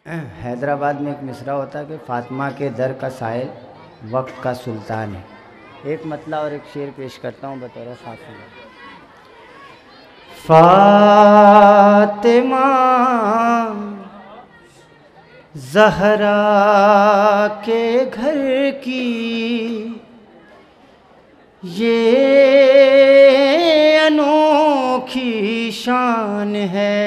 हैदराबाद में एक मिसरा होता है कि फातिमा के दर का साहिल वक्त का सुल्तान है। एक मतला और एक शेर पेश करता हूँ बतौर खास। फातिमा ज़हरा के घर की ये अनोखी शान है।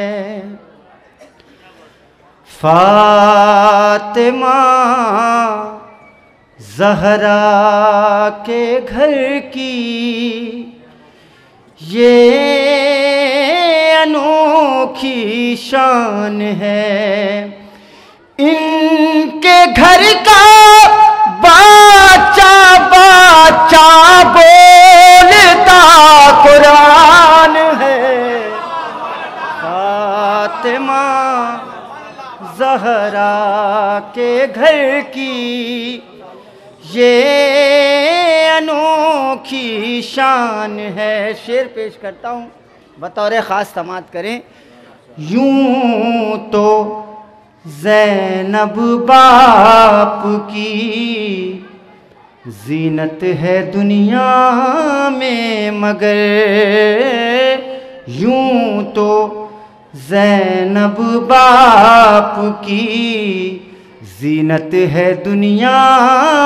फातिमा ज़हरा के घर की ये अनोखी शान है। इनके घर का बाचा बाचा बोलता कुरान है। फातिमा ज़हरा के घर की ये अनोखी शान है। शेर पेश करता हूँ बतौर ख़ास, समाअत करें। यूं तो ज़ैनब बाप की ज़ीनत है दुनिया में, मगर यूं तो ज़ैनब बाप की ज़ीनत है दुनिया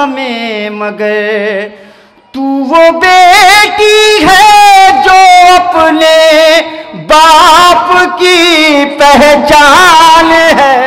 में, मगर तू वो बेटी है जो अपने बाप की पहचान है।